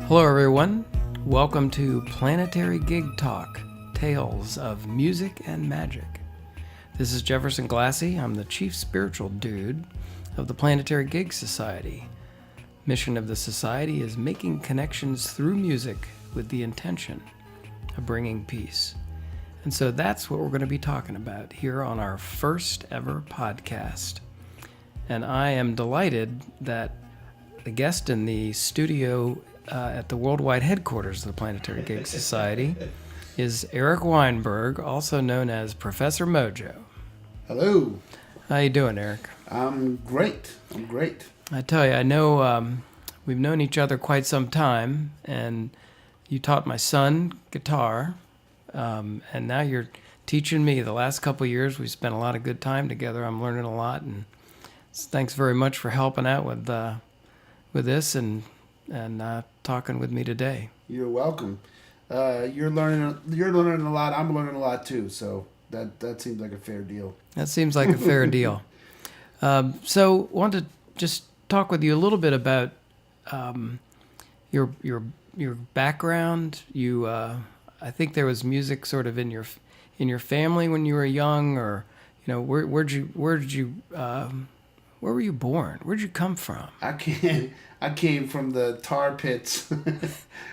Hello everyone, welcome to Planetary Gig Talk, Tales of Music and Magic. This is Jefferson Glassy. I'm the Chief Spiritual Dude of the Planetary Gig Society. Mission of the Society is making connections through music with the intention of bringing peace. And so that's what we're going to be talking about here on our first ever podcast. And I am delighted that the guest in the studio at the worldwide headquarters of the Planetary Gig Society is Eric Weinberg, also known as Professor Mojo. Hello. How you doing, Eric? I'm great. I tell you, I know we've known each other quite some time, and you taught my son guitar, and now you're teaching me. The last couple of years, we spent a lot of good time together. I'm learning a lot, and thanks very much for helping out with this and talking with me today. You're welcome. You're learning a lot. I'm learning a lot too. So that seems like a fair deal. That seems like a fair deal. So, wanted to just talk with you a little bit about your background. You, I think there was music sort of in your family when you were young, or where were you born? Where'd you come from? I came from the tar pits.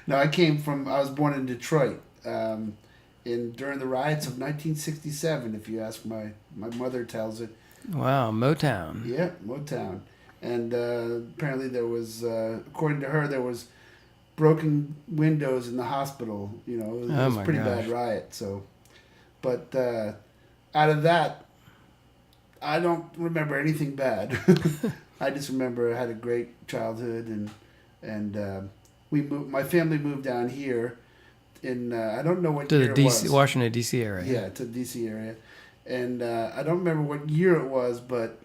No, I was born in Detroit during the riots of 1967, if you ask my mother tells it. Wow, Motown. Yeah, Motown. And apparently there was, according to her, there was broken windows in the hospital. It was a pretty bad riot. So, but out of that, I don't remember anything bad. I just remember I had a great childhood, and my family moved down here in I don't know what to year the it was. Washington D.C. area. Yeah, to the D.C. area, and I don't remember what year it was, but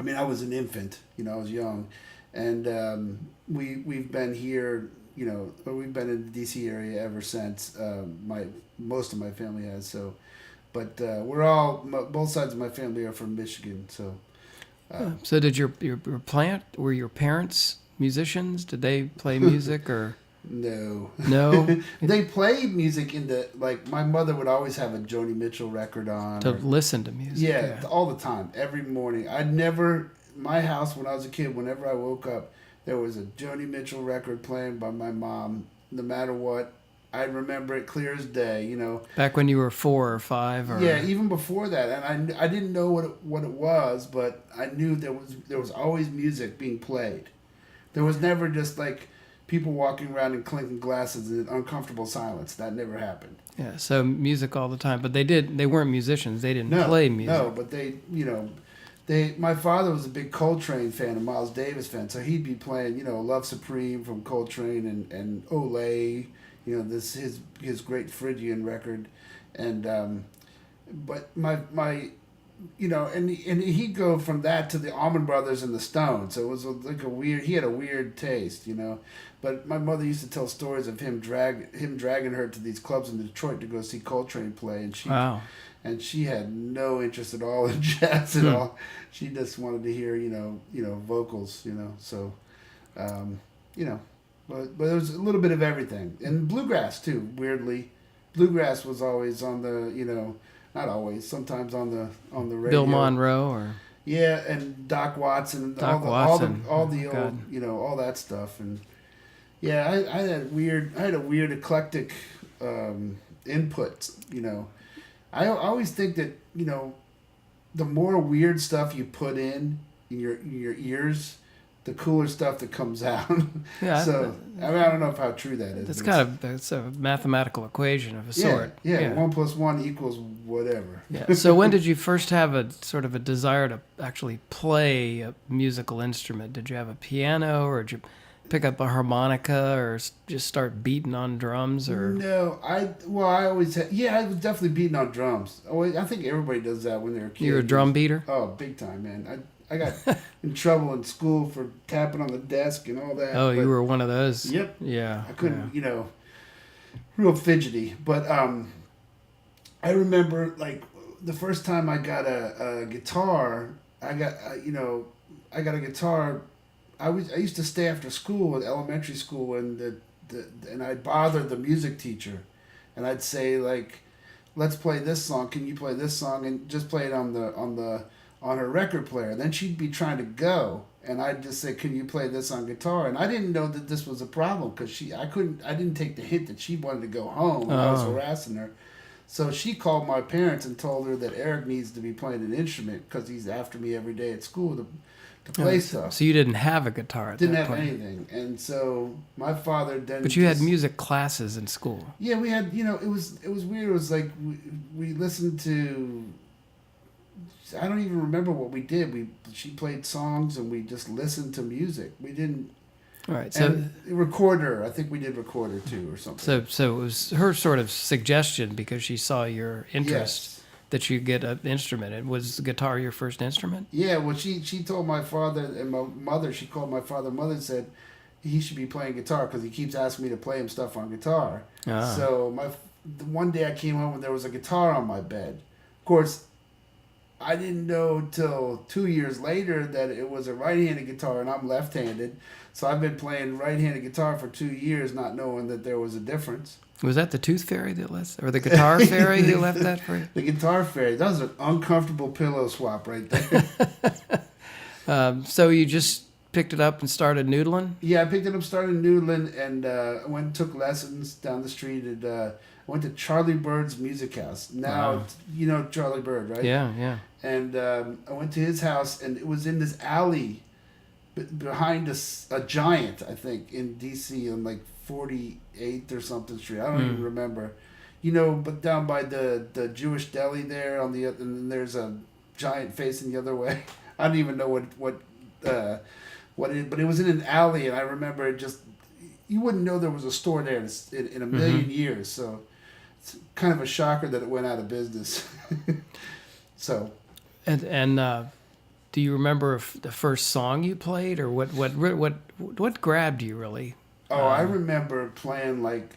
I mean I was an infant. I was young, and we've been here. We've been in the D.C. area ever since. Most of my family has so. But both sides of my family are from Michigan, so. So did were your parents musicians? Did they play music or? No. No? They played music my mother would always have a Joni Mitchell record on. Listen to music. Yeah, all the time, every morning. My house when I was a kid, whenever I woke up, there was a Joni Mitchell record playing by my mom, no matter what. I remember it clear as day, Back when you were 4 or 5, or yeah, even before that, and I didn't know what it was, but I knew there was always music being played. There was never just like people walking around and clinking glasses in uncomfortable silence. That never happened. Yeah, so music all the time, but they weren't musicians. They didn't play music. No, but my father was a big Coltrane fan, a Miles Davis fan, so he'd be playing, Love Supreme from Coltrane and Olay. His great Phrygian record, and but my and he'd go from that to the Allman Brothers and the Stones. So it was like he had a weird taste, But my mother used to tell stories of him dragging her to these clubs in Detroit to go see Coltrane play, and she had no interest at all in jazz at all. She just wanted to hear vocals, so But there was a little bit of everything. And bluegrass, too, weirdly. Bluegrass was always on the, not always, sometimes on the radio. Bill Monroe or... Yeah, and Doc Watson. All the old, all that stuff. And yeah, I had a weird eclectic input, I always think that, the more weird stuff you put in your ears, the cooler stuff that comes out. Yeah. So I don't know how true that is. It's a mathematical equation of a sort. Yeah. 1 + 1 = whatever. Yeah. So when did you first have a sort of a desire to actually play a musical instrument? Did you have a piano, or did you pick up a harmonica, or just start beating on drums? Or no, I always had. Yeah, I was definitely beating on drums. I think everybody does that when they're a kid. You're a drum beater? Oh, big time, man. I got in trouble in school for tapping on the desk and all that. Oh, you were one of those? Yep. Yeah. I couldn't, real fidgety. But I remember, the first time I got a guitar, I got a guitar I used to stay after school at elementary school, and and I'd bother the music teacher, and I'd say like, let's play this song. Can you play this song? And just play it on her record player. Then she'd be trying to go, and I'd just say, can you play this on guitar? And I didn't know that this was a problem because I didn't take the hint that she wanted to go home. I was harassing her. So she called my parents and told her that Eric needs to be playing an instrument because he's after me every day at school to play stuff. So you didn't have a guitar at that point? Didn't have anything. And so my father then... But you had music classes in school. Yeah, we had, it was weird. It was like we listened to... I don't even remember what we did. She played songs and we just listened to music. We didn't... All right, so recorder. I think we did recorder too, or something. So it was her sort of suggestion because she saw your interest that you get an instrument. And was the guitar your first instrument? Yeah. Well, she told my father and my mother. She called my father and mother and said he should be playing guitar because he keeps asking me to play him stuff on guitar. Ah. So one day I came home and there was a guitar on my bed. Of course, I didn't know till 2 years later that it was a right-handed guitar and I'm left-handed. So I've been playing right-handed guitar for 2 years, not knowing that there was a difference. Was that the tooth fairy that left, or the guitar fairy who left that for you? The guitar fairy. That was an uncomfortable pillow swap right there. So you just picked it up and started noodling? Yeah, I picked it up, started noodling, and I went and took lessons down the street. And I went to Charlie Bird's Music House. Now, you know Charlie Bird, right? Yeah, yeah. And I went to his house, and it was in this alley behind a Giant, I think, in D.C. on like 48th or something street. I don't even remember. But down by the Jewish deli there and then there's a Giant facing the other way. I don't even know what it is, but it was in an alley, and I remember it just, you wouldn't know there was a store there in a million years, so it's kind of a shocker that it went out of business. So. And do you remember the first song you played, or what grabbed you really? Oh, I remember playing like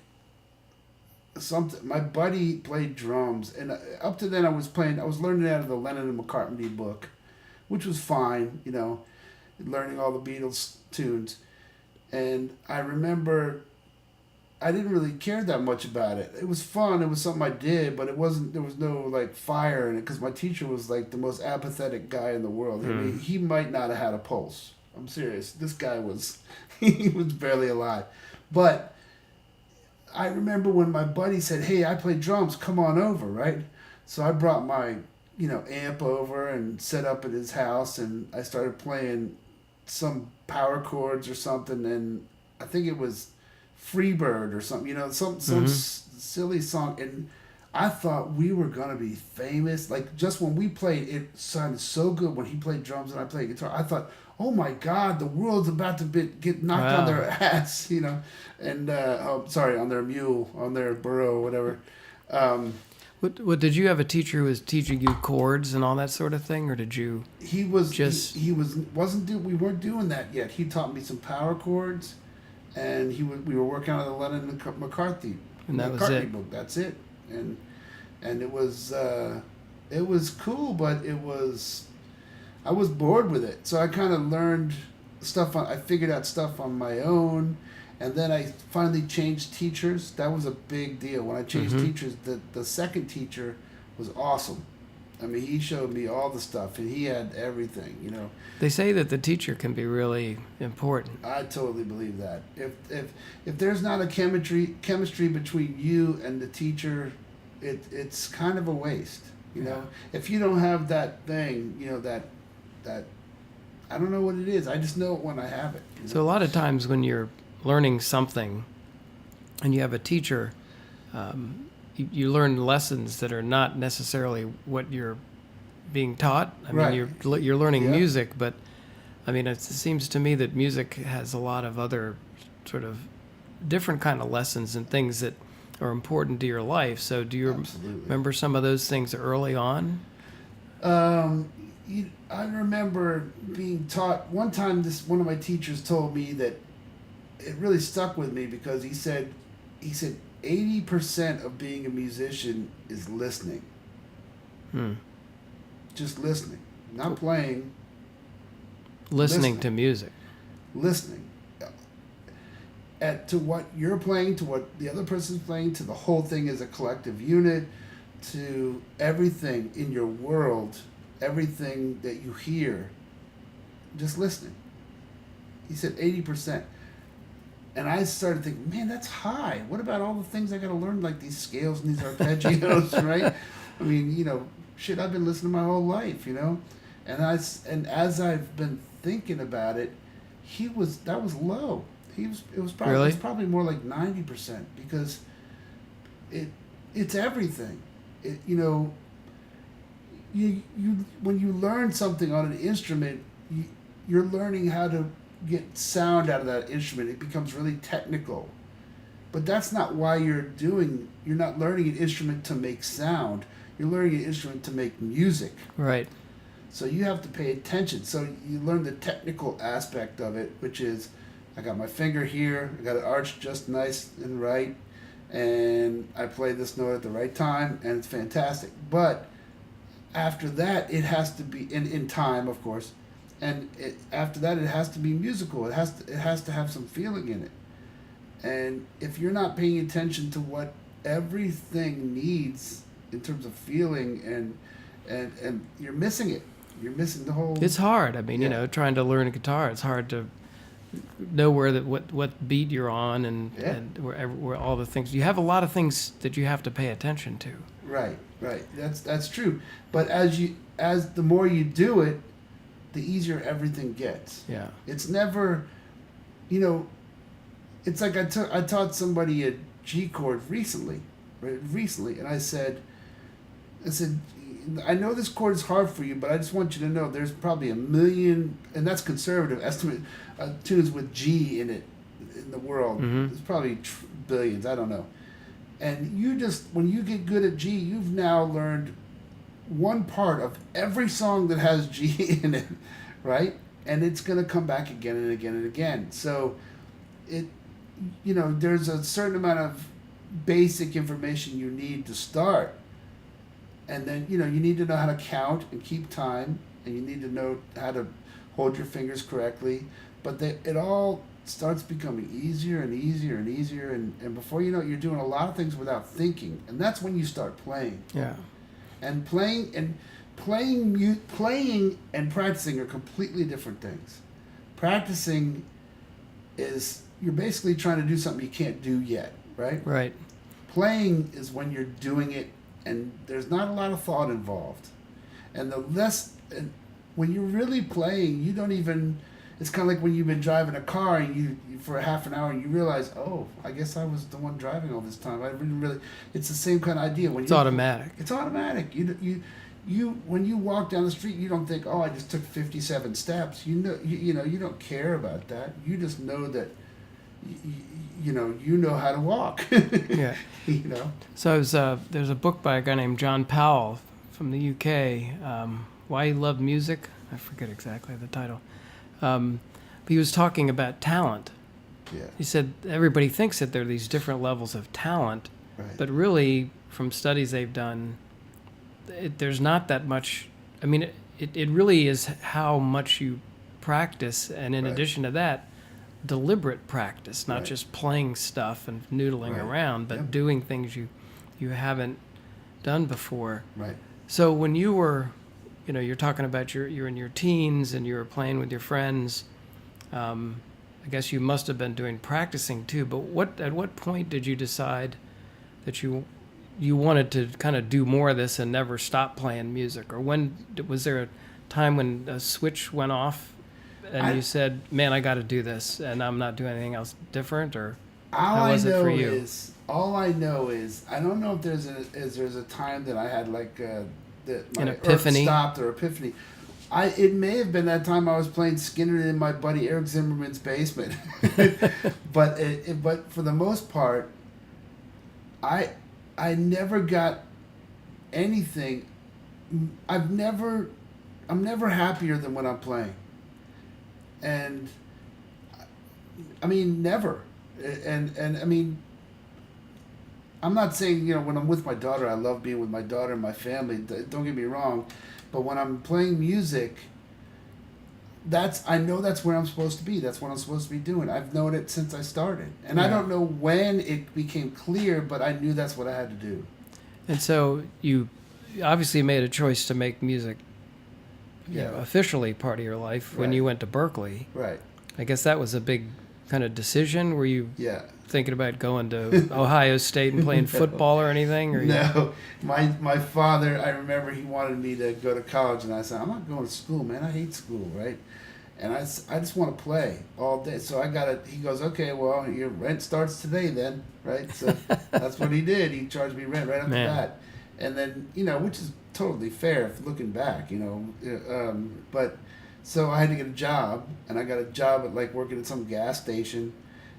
something. My buddy played drums, and up to then I was learning out of the Lennon and McCartney book, which was fine, learning all the Beatles tunes. And I remember I didn't really care that much about it. It was fun. It was something I did, but there was no like fire in it because my teacher was like the most apathetic guy in the world. I mean, he might not have had a pulse. I'm serious. This guy he was barely alive. But I remember when my buddy said, "Hey, I play drums. Come on over," right? So I brought my, amp over and set up at his house, and I started playing some power chords or something, and I think it was Freebird or something, some silly song, and I thought we were gonna be famous. Like, just when we played, it sounded so good when he played drums and I played guitar. I thought, oh my God, the world's about to get knocked on their ass, and on their mule, on their burro, whatever. What did you have a teacher who was teaching you chords and all that sort of thing, or did you? We weren't doing that yet. He taught me some power chords. And we were working on the Lennon and McCartney book. That's it. And it was cool, but I was bored with it. So I kind of learned stuff. I figured out stuff on my own, and then I finally changed teachers. That was a big deal. When I changed teachers, the second teacher was awesome. I mean, he showed me all the stuff, and he had everything, They say that the teacher can be really important. I totally believe that. If there's not a chemistry between you and the teacher, it's kind of a waste, know. If you don't have that thing, that I don't know what it is. I just know it when I have it. So a lot of times when you're learning something, and you have a teacher. You learn lessons that are not necessarily what you're being taught. I mean, you're learning music, but I mean, it seems to me that music has a lot of other sort of different kind of lessons and things that are important to your life. So do you remember some of those things early on? I remember being taught one time. One of my teachers told me that it really stuck with me because he said 80% of being a musician is listening. Just listening, not playing. Listening to music. listening to what you're playing, to what the other person's playing, to the whole thing as a collective unit, to everything in your world, everything that you hear, just listening. He said 80%. And I started thinking, man, that's high. What about all the things I got to learn, like these scales and these arpeggios, right? I mean, shit, I've been listening my whole life, And as I've been thinking about it, that was low. It was probably Really? It's probably more like 90% because it's everything. You when you learn something on an instrument, you're learning how to get sound out of that instrument. It becomes really technical. But that's not why you're not learning an instrument to make sound. You're learning an instrument to make music. Right. So you have to pay attention. So you learn the technical aspect of it, which is, I got my finger here, I got it arched just nice and right, and I play this note at the right time, and it's fantastic. But after that, it has to be in time, of course, and after that, it has to be musical. It has to have some feeling in it. And if you're not paying attention to what everything needs in terms of feeling, and you're missing it. You're missing the whole. It's hard. I mean, trying to learn a guitar, it's hard to know what beat you're on and where all the things. You have a lot of things that you have to pay attention to. Right. That's true. But as the more you do it, the easier everything gets. Yeah. It's never, it's like I taught somebody a G chord recently, and I said, I know this chord is hard for you, but I just want you to know there's probably 1 million, and that's conservative estimate, tunes with G in it in the world. Mm-hmm. There's probably billions, I don't know. And when you get good at G, you've now learned one part of every song that has G in it, right? And it's going to come back again and again and again. So there's a certain amount of basic information you need to start. And then, you need to know how to count and keep time, and you need to know how to hold your fingers correctly. But it all starts becoming easier and easier and easier, and before you know it, you're doing a lot of things without thinking. And that's when you start playing. Yeah. And playing and practicing are completely different things. Practicing is, you're basically trying to do something you can't do yet, right? Right. Playing is when you're doing it and there's not a lot of thought involved. And when you're really playing, you don't even, it's kind of like when you've been driving a car and you for a half an hour and you realize, oh, I guess I was the one driving all this time. I didn't really, it's the same kind of idea. It's automatic. It's automatic. You when you walk down the street, you don't think, oh, I just took 57 steps. You don't care about that. You just know that you know how to walk. Yeah. So there's a book by a guy named John Powell from the UK, Why He Loved Music. I forget exactly the title. But he was talking about talent. Yeah. He said everybody thinks that there are these different levels of talent, Right. but really, from studies they've done, there's not that much. I mean, it really is how much you practice, and in Right. addition to that, deliberate practice, not Right. just playing stuff and noodling Right. around, but Yeah. doing things you haven't done before. Right. So when you were, you're talking about you're in your teens and you were playing with your friends. I guess you must have been doing practicing too. But at what point did you decide that you wanted to kind of do more of this and never stop playing music? Or when was there a time when a switch went off and you said, "Man, I got to do this, and I'm not doing anything else different"? Or how was it for you? All I know is I don't know if there's a time that I had like an epiphany. Earth stopped or epiphany. It may have been that time I was playing Skinner in my buddy Eric Zimmerman's basement, but for the most part, I never got anything. I'm never happier than when I'm playing, and I mean never, and I mean. I'm not saying, when I'm with my daughter, I love being with my daughter and my family. Don't get me wrong. But when I'm playing music, I know that's where I'm supposed to be. That's what I'm supposed to be doing. I've known it since I started, and I don't know when it became clear, but I knew that's what I had to do. And so you obviously made a choice to make music, officially part of your life when you went to Berkeley. Right. I guess that was a big kind of decision. Were you thinking about going to Ohio State and playing football or anything? Or no, my father, I remember he wanted me to go to college, and I said, I'm not going to school, man. I hate school, right? And I just want to play all day. So he goes, okay, well, your rent starts today then, right? So that's what he did. He charged me rent right off the bat. And then, which is totally fair looking back, but so I had to get a job, and I got a job at like working at some gas station,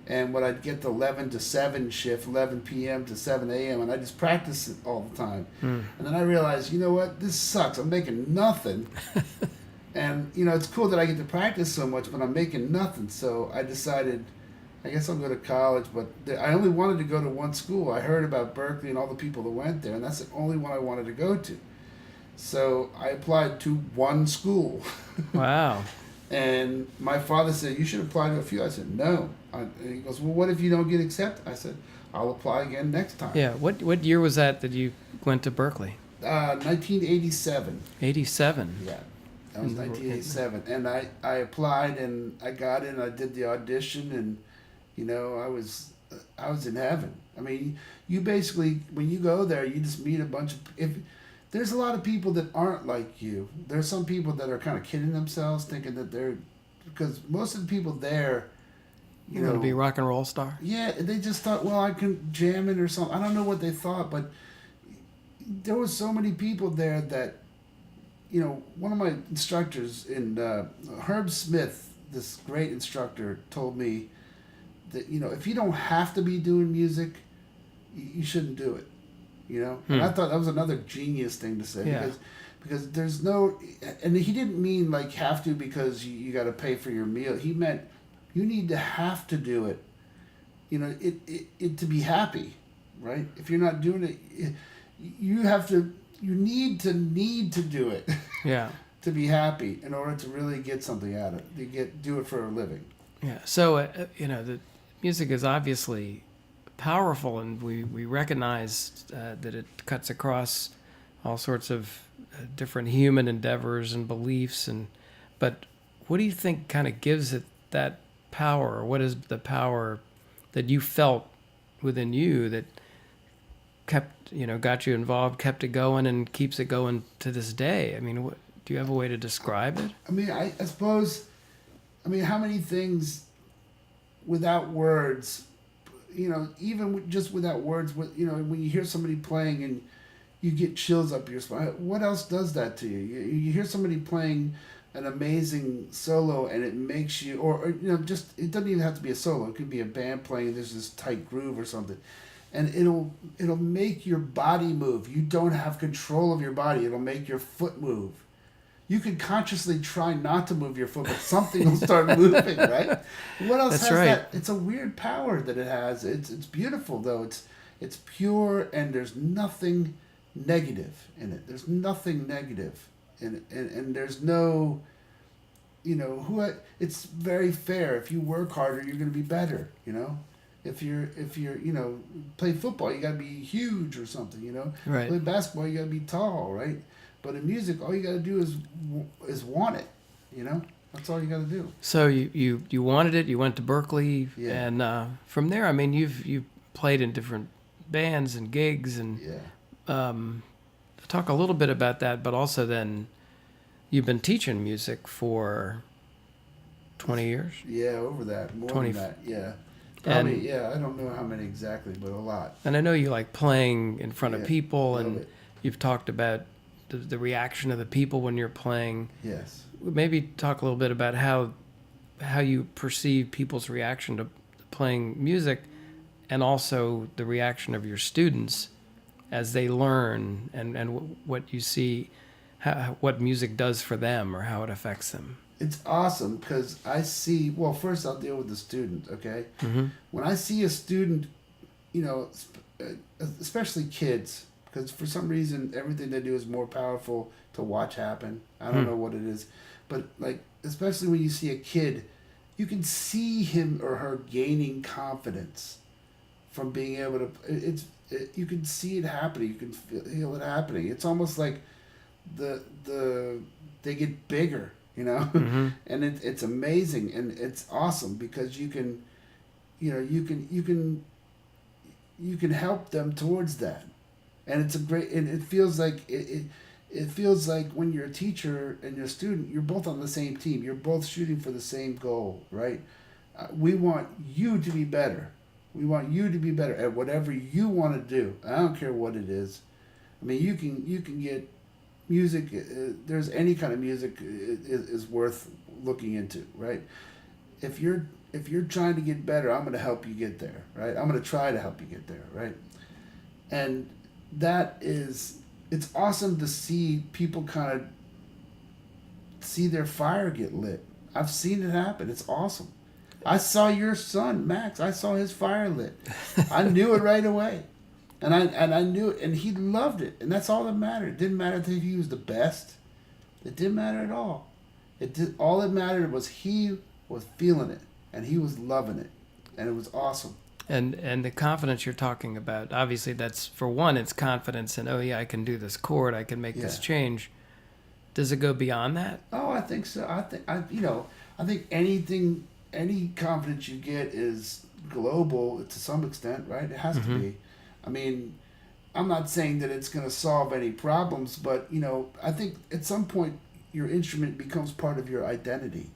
and when I'd get the 11 to 7 shift, 11 p.m. to 7 a.m., and I just practice it all the time. And then I realized, you know what, this sucks. I'm making nothing. And, it's cool that I get to practice so much, but I'm making nothing. So I decided, I guess I'll go to college, but I only wanted to go to one school. I heard about Berkeley and all the people that went there, and that's the only one I wanted to go to. So I applied to one school. Wow. And my father said, you should apply to a few. I said, no. And he goes, well, what if you don't get accepted? I said, I'll apply again next time. Yeah. What year was that you went to Berkeley? 1987. 87. Yeah. That was 1987. And I applied, and I got in. I did the audition, and, I was in heaven. I mean, you basically, when you go there, you just meet a bunch of... There's a lot of people that aren't like you. There's some people that are kind of kidding themselves, thinking that because most of the people there, you want to be a rock and roll star? Yeah, they just thought, well, I can jam it or something. I don't know what they thought, but there was so many people there that, one of my instructors Herb Smith, this great instructor, told me that, if you don't have to be doing music, you shouldn't do it. And I thought that was another genius thing to say, because there's no, and he didn't mean like have to because you got to pay for your meal. He meant you need to have to do it, it to be happy, right? If you're not doing it, you need to do it, to be happy in order to really get something out of it, to do it for a living. Yeah. So the music is obviously powerful, and we recognize that it cuts across all sorts of different human endeavors and beliefs, but what do you think kind of gives it that power, or what is the power that you felt within you that kept got you involved, kept it going, and keeps it going to this day? I mean, do you have a way to describe it? I mean, I suppose, how many things without words, even just without words, when you hear somebody playing and you get chills up your spine, what else does that to you? You hear somebody playing an amazing solo, and it makes you, or just, it doesn't even have to be a solo. It could be a band playing, there's this tight groove or something, and it'll make your body move. You don't have control of your body. It'll make your foot move. You could consciously try not to move your foot, but something will start moving, right? What else has that? It's a weird power that it has. It's beautiful, though. It's pure, and there's nothing negative in it. There's nothing negative in it. And there's no, it's very fair. If you work harder, you're going to be better, If you're play football, you got to be huge or something, Right. Play basketball, you got to be tall, right? But in music, all you got to do is want it, That's all you got to do. So you wanted it. You went to Berkeley, and from there, you've played in different bands and gigs, and talk a little bit about that. But also, then you've been teaching music for 20 years. Yeah, over that, more 20, than that. Yeah, probably. I don't know how many exactly, but a lot. And I know you like playing in front of people, and you've talked about the reaction of the people when you're playing. Yes. Maybe talk a little bit about how you perceive people's reaction to playing music, and also the reaction of your students as they learn, and what you see, what music does for them, or how it affects them. It's awesome because I see, well, first I'll deal with the student, okay? Mm-hmm. When I see a student, especially kids, because for some reason everything they do is more powerful to watch happen. I don't know what it is. but like especially when you see a kid, you can see him or her gaining confidence from being able to. You can see it happening. You can feel it happening. It's almost like they get bigger, Mm-hmm. and it's amazing and it's awesome because you can, you can help them towards that, and it's a great and it feels like it feels like when you're a teacher and you're a student, you're both on the same team. You're both shooting for the same goal, right? We want you to be better. We want you to be better at whatever you want to do. I don't care what it is. I mean, you can get music. There's any kind of music is worth looking into, right? If you're trying to get better, I'm going to help you get there, right? I'm going to try to help you get there, right? And it's awesome to see people kind of see their fire get lit. I've seen it happen. It's awesome. I saw your son, Max. I saw his fire lit. I knew it right away. And I knew it, and he loved it. And that's all that mattered. It didn't matter if he was the best. It didn't matter at all. All that mattered was he was feeling it, and he was loving it. And it was awesome. And the confidence you're talking about, obviously that's, for one, it's confidence in, oh yeah, I can do this chord, I can make this change. Does it go beyond that? Oh, I think so. I think any confidence you get is global to some extent, right? It has to be. I mean, I'm not saying that it's going to solve any problems, but, I think at some point your instrument becomes part of your identity.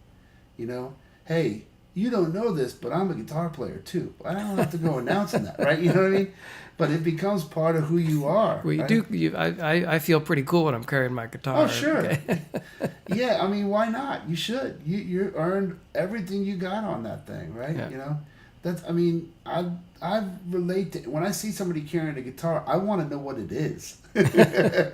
Hey, you don't know this, but I'm a guitar player too. I don't have to go announcing that, right? You know what I mean? But it becomes part of who you are. Well, you right? do. I feel pretty cool when I'm carrying my guitar. Oh, sure. Okay. Yeah, I mean, why not? You should. You earned everything you got on that thing, right? Yeah. I relate to when I see somebody carrying a guitar. I want to know what it is. Yeah.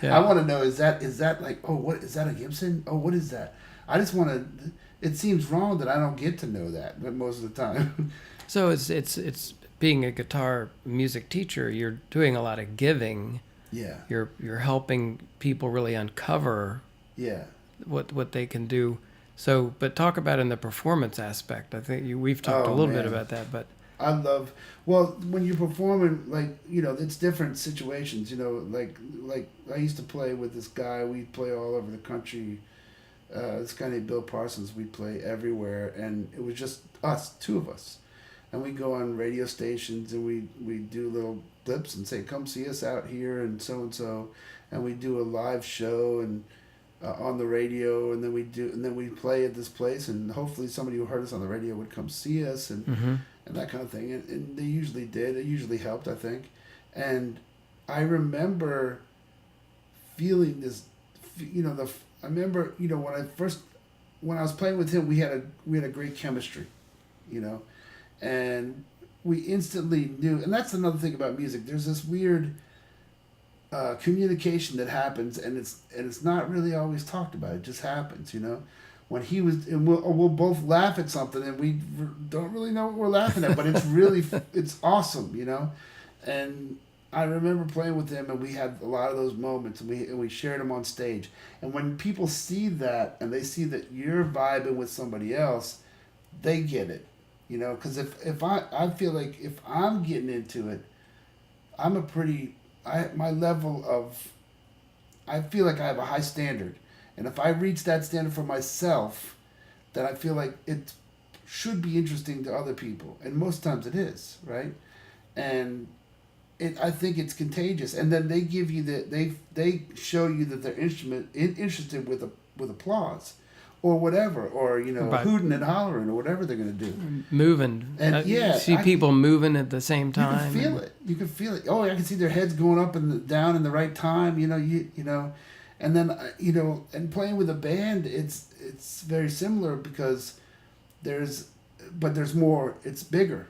I want to know is that like, oh, what is that, a Gibson? Oh, what is that? I just want to. It seems wrong that I don't get to know that most of the time. So it's being a guitar music teacher. You're doing a lot of giving. Yeah. You're helping people really uncover. Yeah. What they can do. So, but talk about in the performance aspect. I think we've talked a little bit about that, but when you're performing, like, it's different situations, like I used to play with this guy. We'd play all over the country. This guy named Bill Parsons. We'd play everywhere, and it was just us, two of us. And we'd go on radio stations, and we'd do little blips and say, come see us out here and so. And we'd do a live show and on the radio, and then we'd play at this place, and hopefully somebody who heard us on the radio would come see us and that kind of thing. And they usually did. It usually helped, I think. And I remember feeling this, I remember, when I was playing with him, we had a great chemistry, and we instantly knew. And that's another thing about music. There's this weird communication that happens, and it's not really always talked about. It just happens, When he was, and we'll both laugh at something, and we don't really know what we're laughing at, but it's really it's awesome, And I remember playing with him, and we had a lot of those moments, and we shared them on stage. And when people see that, and they see that you're vibing with somebody else, they get it, Because if I feel like if I'm getting into it, my level of, I feel like I have a high standard, and if I reach that standard for myself, then I feel like it should be interesting to other people, and most times it is, right? And I think it's contagious, and then they give you they show you that they're interested with applause, or whatever, or Right. hooting and hollering, or whatever they're gonna do. Moving. And you see people moving at the same time. You can feel it. Oh, I can see their heads going up and down in the right time. And then and playing with a band, it's very similar because there's more. It's bigger.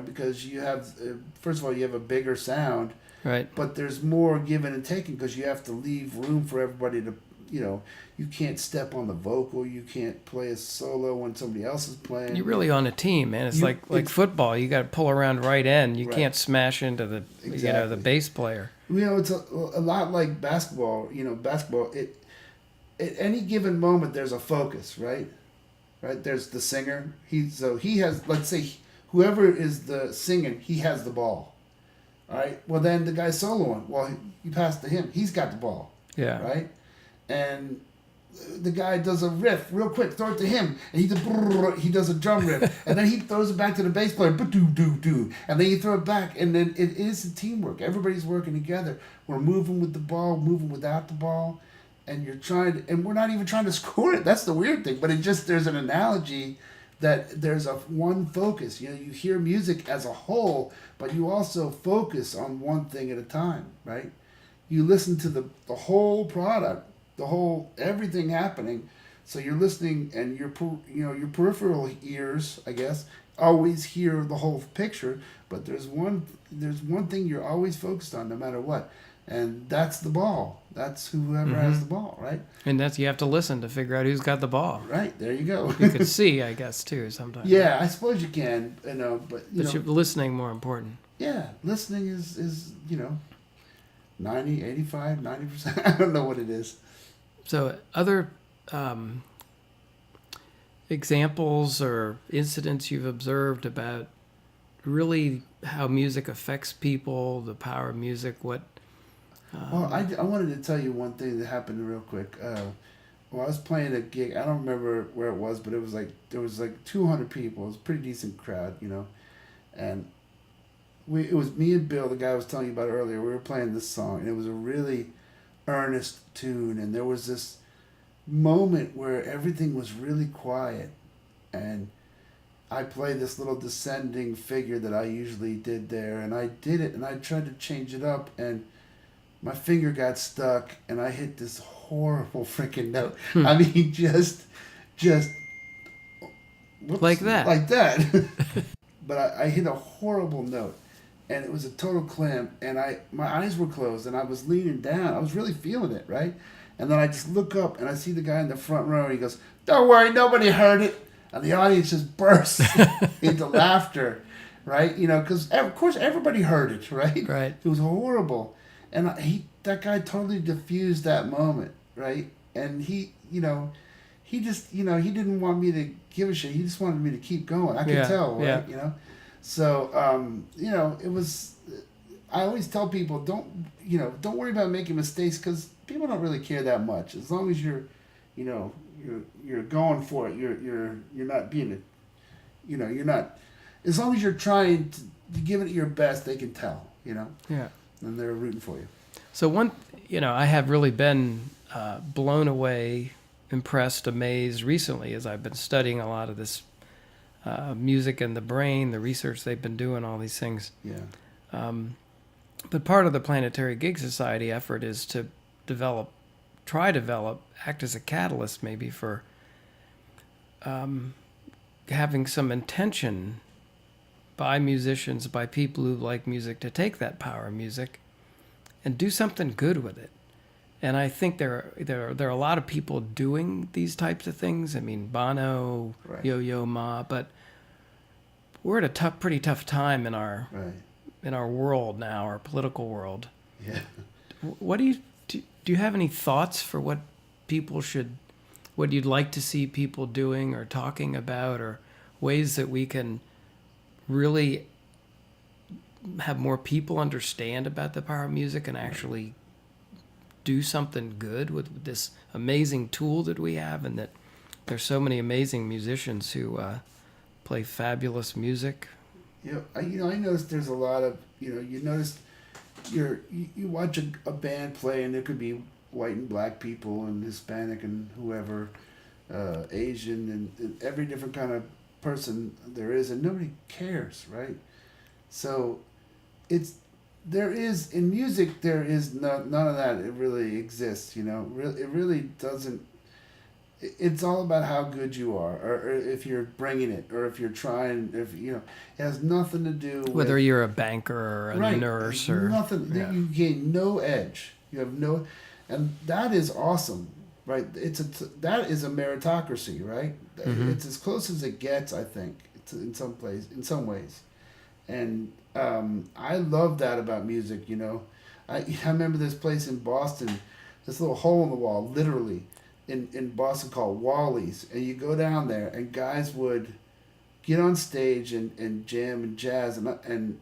Because you have, first of all, you have a bigger sound. Right. But there's more giving and taking because you have to leave room for everybody to, you can't step on the vocal. You can't play a solo when somebody else is playing. You're really on a team, man. It's like football. You got to pull around right end. You can't smash into the, the bass player. It's a lot like basketball. Basketball, at any given moment there's a focus, right? Right? There's the singer. He has, let's say, whoever is the singing, he has the ball. All right. Well, then the guy soloing. Well, you pass to him. He's got the ball. Yeah. Right. And the guy does a riff real quick. Throw it to him, and he does a drum riff, and then he throws it back to the bass player. Do, and then you throw it back, and then it is a teamwork. Everybody's working together. We're moving with the ball, moving without the ball, and you're trying to, and we're not even trying to score it. That's the weird thing. But it just, there's an analogy that there's a one focus. You know, you hear music as a whole, but you also focus on one thing at a time, right? You listen to the whole product, the whole, everything happening. So you're listening, and your peripheral ears, I guess, always hear the whole picture, but there's one thing you're always focused on no matter what. And that's the ball. That's whoever has the ball, right? And that's, you have to listen to figure out who's got the ball. Right, there you go. You can see, I guess, too, sometimes. Yeah, I suppose you can, but you're listening more important. Yeah, listening is 90, 85, 90%. I don't know what it is. So other examples or incidents you've observed about really how music affects people, the power of music, what... Well, I wanted to tell you one thing that happened real quick. Well, I was playing a gig. I don't remember where it was, but it was there was 200 people. It was a pretty decent crowd, and it was me and Bill, the guy I was telling you about earlier. We were playing this song, and it was a really earnest tune, and there was this moment where everything was really quiet, and I played this little descending figure that I usually did there, and I did it, and I tried to change it up, and my finger got stuck, and I hit this horrible freaking note. I mean, just whoops, like that. But I hit a horrible note, and it was a total clamp, and my eyes were closed, and I was leaning down. I was really feeling it, right? And then I just look up, and I see the guy in the front row, and he goes, "Don't worry, nobody heard it." And the audience just bursts into laughter, right? Because, of course, everybody heard it, right? Right. It was horrible. And that guy totally diffused that moment, right? And he just, he didn't want me to give a shit. He just wanted me to keep going. I could tell, right? Yeah. So, it was, I always tell people, don't worry about making mistakes, because people don't really care that much. As long as you're going for it. You're not being you're not, as long as you're trying to give it your best, they can tell, Yeah. And they're rooting for you. So I have really been blown away, impressed, amazed recently as I've been studying a lot of this music and the brain, the research they've been doing, all these things. Yeah. But part of the Planetary Gig Society effort is to act as a catalyst maybe for having some intention by musicians, by people who like music, to take that power of music and do something good with it. And I think there are a lot of people doing these types of things. I mean, Bono, Right. Yo-Yo Ma, but we're at a pretty tough time in our world now, our political world. Yeah. What do you have any thoughts for what you'd like to see people doing or talking about, or ways that we can really have more people understand about the power of music and actually do something good with this amazing tool that we have, and that there's so many amazing musicians who play fabulous music? Yeah, I noticed there's a lot of, you notice you watch a band play, and there could be white and black people and Hispanic and whoever, Asian and every different kind of person there is, and nobody cares, right? So in music there is none of that. It really exists, it really doesn't. It's all about how good you are, or if you're bringing it, or if you're trying, it has nothing to do with whether you're a banker or a nurse or nothing. Yeah. You gain no edge. You have no, and that is awesome, right? That is a meritocracy, right? Mm-hmm. It's as close as it gets, I think, in some ways, and I love that about music. I remember this place in Boston, this little hole in the wall, literally. in Boston called Wally's, and you go down there, and guys would get on stage and jam and jazz, and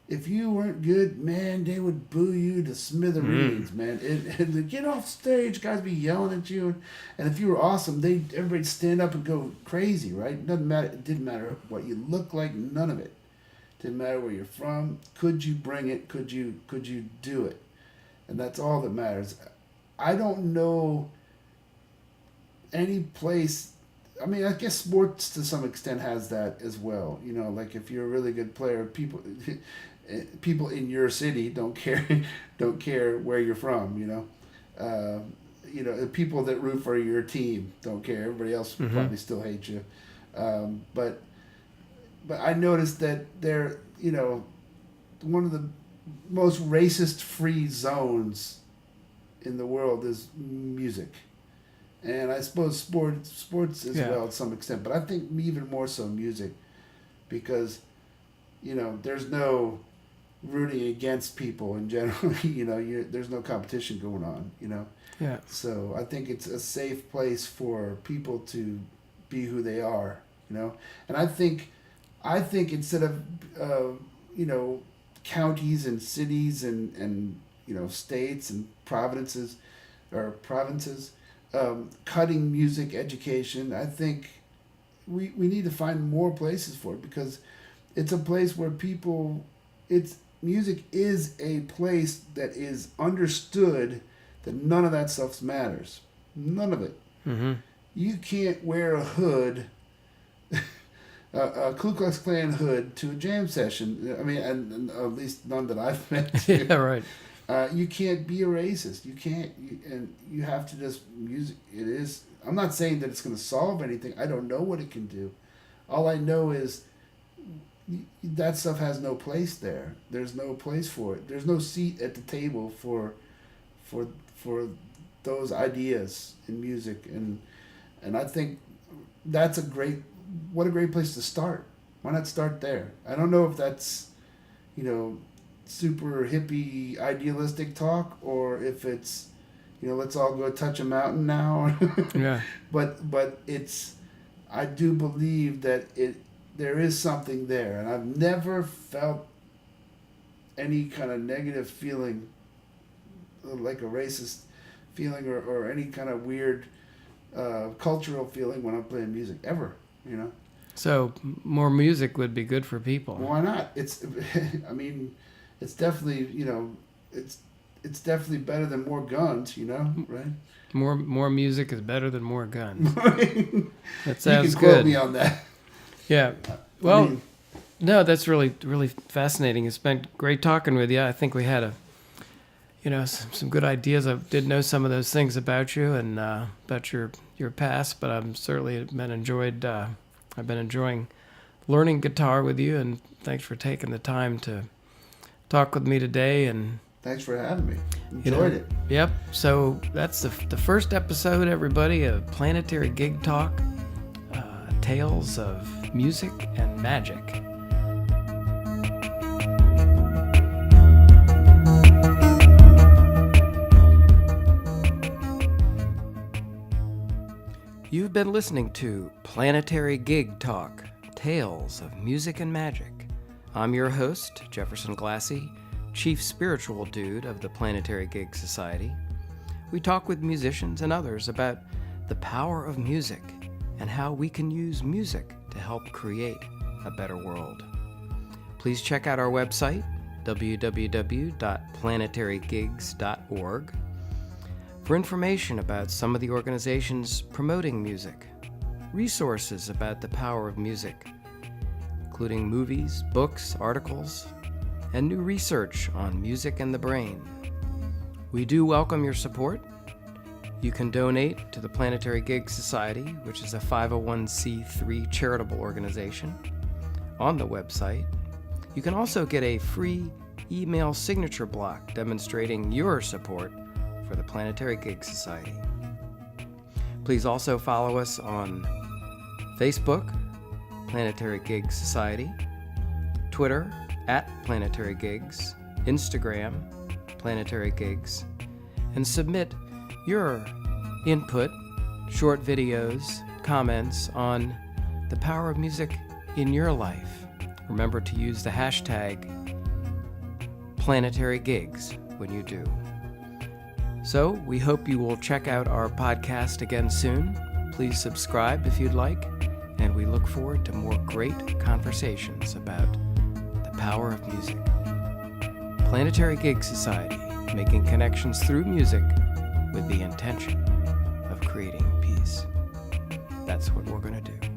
if you weren't good, man, they would boo you to smithereens, man. And get off stage, guys be yelling at you, and if you were awesome, everybody'd stand up and go crazy, right? It doesn't matter. It didn't matter what you looked like, none of it. Didn't matter where you're from. Could you bring it? Could you do it? And that's all that matters. I don't know any place. I mean, I guess sports to some extent has that as well. You know, like if you're a really good player, people in your city don't care where you're from. You know, people that root for your team don't care. Everybody else probably still hates you. But I noticed that they're, you know, one of the most racist-free zones in the world is music. And I suppose sports as well to some extent, but I think even more so music, because, you know, there's no rooting against people in general. You know, there's no competition going on. You know. Yeah. So I think it's a safe place for people to be who they are. You know, and I think instead of you know, counties and cities and you know, states and provinces. Cutting music education, I think we need to find more places for it, because it's a place where music is a place that is understood that none of that stuff matters. None of it. Mm-hmm. You can't wear a hood, a Ku Klux Klan hood to a jam session. I mean, and at least none that I've met to. Yeah, right. You can't be a racist. You can't, and you have to just music. It is. I'm not saying that it's going to solve anything. I don't know what it can do. All I know is that stuff has no place there. There's no place for it. There's no seat at the table for those ideas in music, and I think that's what a great place to start. Why not start there? I don't know if that's, you know, super hippie idealistic talk, or if it's, you know, let's all go touch a mountain now. Yeah. But I do believe that there is something there, and I've never felt any kind of negative feeling, like a racist feeling or any kind of weird cultural feeling when I'm playing music ever. You know. So more music would be good for people. Why not? I mean, it's definitely, you know, it's definitely better than more guns, you know, right? More music is better than more guns. That sounds good. You can quote me on that. Yeah. Well, no, that's really, really fascinating. It's been great talking with you. I think we had some good ideas. I did know some of those things about you and about your past, but I've been enjoying learning guitar with you, and thanks for taking the time to talk with me today. And thanks for having me. Enjoyed it. Yep. So that's the first episode, everybody, of Planetary Gig Talk, Tales of Music and Magic. You've been listening to Planetary Gig Talk, Tales of Music and Magic. I'm your host, Jefferson Glassy, Chief Spiritual Dude of the Planetary Gig Society. We talk with musicians and others about the power of music and how we can use music to help create a better world. Please check out our website, www.planetarygigs.org, for information about some of the organizations promoting music, resources about the power of music, including movies, books, articles, and new research on music and the brain. We do welcome your support. You can donate to the Planetary Gig Society, which is a 501c3 charitable organization, on the website. You can also get a free email signature block demonstrating your support for the Planetary Gig Society. Please also follow us on Facebook, Planetary Gig Society, Twitter, @Planetary Gigs, Instagram, Planetary Gigs, and submit your input, short videos, comments on the power of music in your life. Remember to use the hashtag Planetary Gigs when you do. So we hope you will check out our podcast again soon. Please subscribe if you'd like, and we look forward to more great conversations about the power of music. Planetary Gig Society, making connections through music with the intention of creating peace. That's what we're going to do.